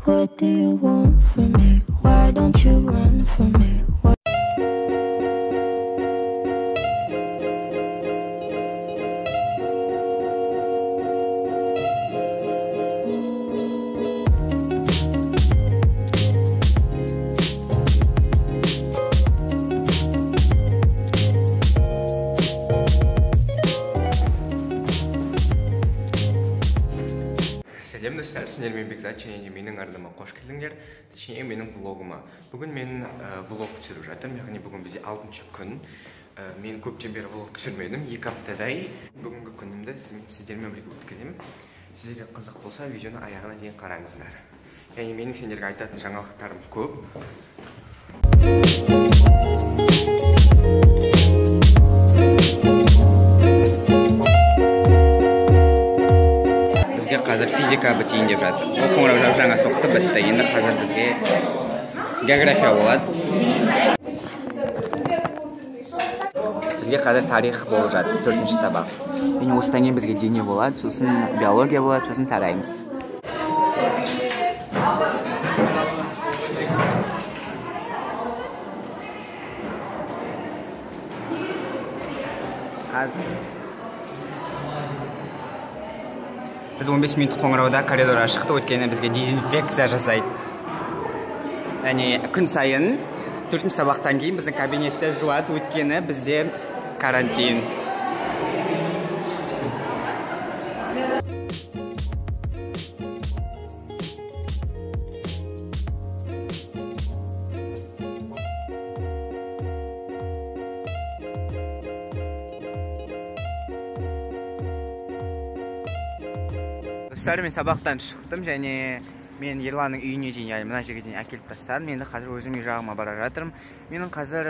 What do you want from me? Why don't you run from me? Сәлем достар, сіздер мен Бекзат және менің арнама қош келдіңдер. Точнее, менің влогыма. Бүгін мен влог түсіріп жатырмын, яғни бүгін бізде 6-шы күн. Мен көптен бері влог түсірмедім, 2 аптадай. Бүгінгі күнімді сіздермен бірге өткіземін. Сіздерге қызық болса, видеоны аяғына дейін қараңыздар. Яғни менің сендерге айтатын жаңалықтарым көп. Қазір физика бітейін деп жатыр. Ол қоңырау жаңа соқты, бітті. Енді қазір бізге география болады. Бізге қазір тарих болып жатыр, 4-ші сабақ. Және осыдан кейін бізге дене болады, сосын биология болады, сосын тараймыз. Қазір біз 15 минут қоңырауда коридорға шықты, өткені бізге дезинфекция жасайды. Яғни күн сайын 4-ші сабақтан кейін біздің кабинетте жуады, өткені бізде карантин. Мен сабақтан шықтым және мен Ерланның үйіне дейін, яғни мына жерге дейін әкеліп тастадым. Енді қазір өзім үй жағыма бара жатырмын. Менің қазір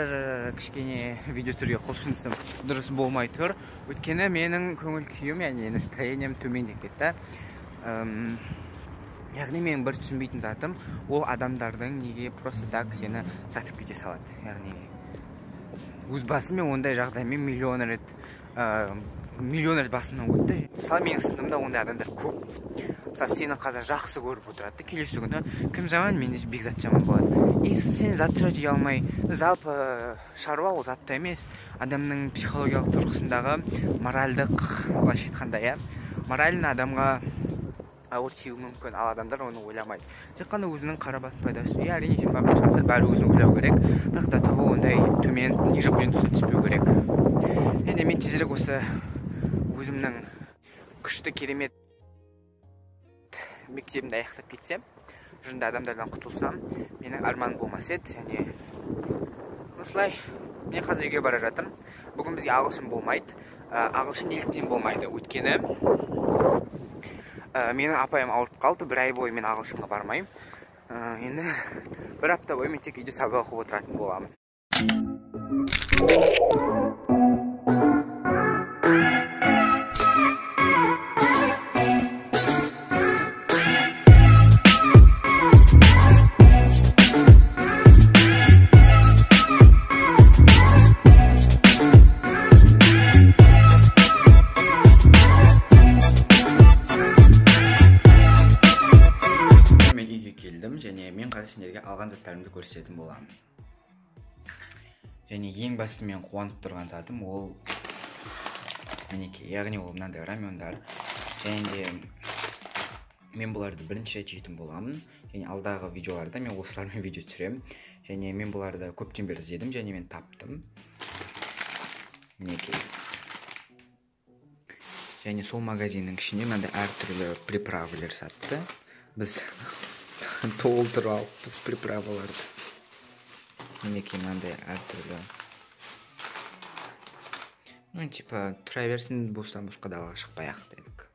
кішкене видео түсіруге құлшынысым дұрыс болмай тұр. Өйткені менің көңіл күйім, яғни настроением төмендеп кетті. Яғни менің бір түсінбейтін затым, ол адамдардың неге просто так сені сатып кете салады. Яғни өз басымен ондай жағдаймен миллион рет басымнан өтті. Мысалы, менің сынымда ондай адамдар көп. Мысалы, сені қазір жақсы көріп отырады, келесі күні кім жаман, мен Бекзат жаман болады. Сен затты жай алмай, жалпы шаруа ол затта емес, адамның психологиялық тұрғысындағы моральдық, былайша айтқанда, моралін адамға ауыр тиюі мүмкін, ал адамдар оны ойламайды. Тек қана өзінің қарабатын пайдасы. Әрине 21 ғасыр бәрі өзін ойлау керек, бірақ та табу ондай төмен, ниже білен түспеу керек. Енді мен тезірек осы өзімнің күшті керемет мектебімді аяқтап кетсем, жырында адамдардан құтылсам, менің арманым болмас еді. Және осылай, мен қазір үйге бара жатырмын. Бүгін бізге ағылшын болмайды. Ағылшын неліктен болмайды? Өйткені менің апайым ауырып қалды, 1 ай бойы мен ағылшынға бармаймын. Енді 1 апта бойы мен тек үйде сабақ оқып отыратын боламын. Және мен қазір сендерге алған заттарымды көрсететін боламын. Және ең басты мен қуанып тұрған затым ол мінекей, яғни ол мынандай рамендар. Және де мен бұларды бірінші рет жейтін боламын. Және алдағы видеоларда мен осылармен видео түсіремін. Және мен бұларды көптен бері іздедім және мен таптым. Мінекей. Және сол магазиннің ішінде мынандай әртүрлі приправалар сатты. Біз толтырып алыппыз приправаларды. Мінекей мынандай әртүрлі. Типа, тұра берсін, бостан-босқа далаға шықпай-ақ дедік.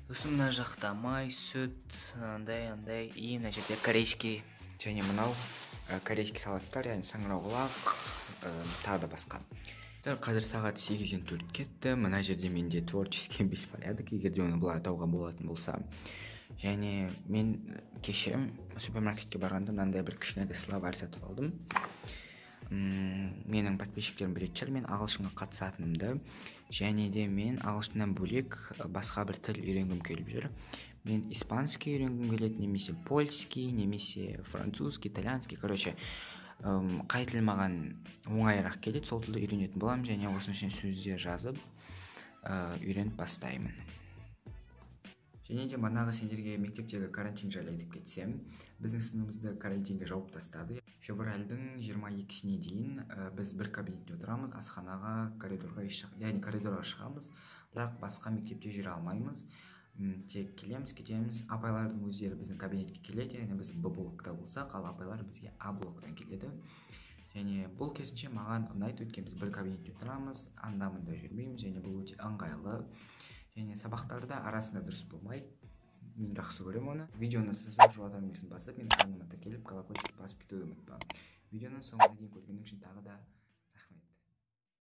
Сосын мына жақта май, сүт, андай. И мына жерде корейский және мынау корейский салаттар, яғни саңырауқұлақ, тағы да басқа. Қазір сағат 8-ден 4 кетті. Мына жерде менде творческий беспорядок, егер де оны бұлай атауға болатын болса. Және мен кеше супермаркетке барғанда мынандай бір кішкене словарь сатып алдым. менің подписчиктерім білетін шығар, мен ағылшынға қатысатынымды, және де мен ағылшыннан бөлек басқа бір тіл үйренгім келіп жүр. Мен испанский үйренгім келеді, немесе польский, немесе французский, итальянский, короче, қай тіл маған оңайырақ келеді, сол тілді үйренетін боламын, және осынша сөздер жазып үйреніп бастаймын. Және де манағы сендерге мектептегі карантин жайлы айтып кетсем, біздің сыныбымызды карантинге жауып тастады. Февральдың 22-сіне дейін біз бір кабинетте отырамыз, асханаға, коридорға шығамыз, бірақ басқа мектепте жүре алмаймыз. Тек келеміз, кетеміз. Апайлардың өздері біздің кабинетке келеді, яғни біз Б блокта болсақ, ал апайлар бізге А блоктан келеді. Және бұл керісінше маған ұнайды, өйткені біз бір кабинетте отырамыз, анда-мында жүрмейміз, және бұл өте ыңғайлы. Және сабақтарда арасында дұрыс болмайды. Мен жақсы көремін оны. Видеоны сызып жуатам басып, мен каналыма тіркеліп колокольчик басып кетуді ұмытпа. Видеоны соңына дейін көргенің үшін тағы да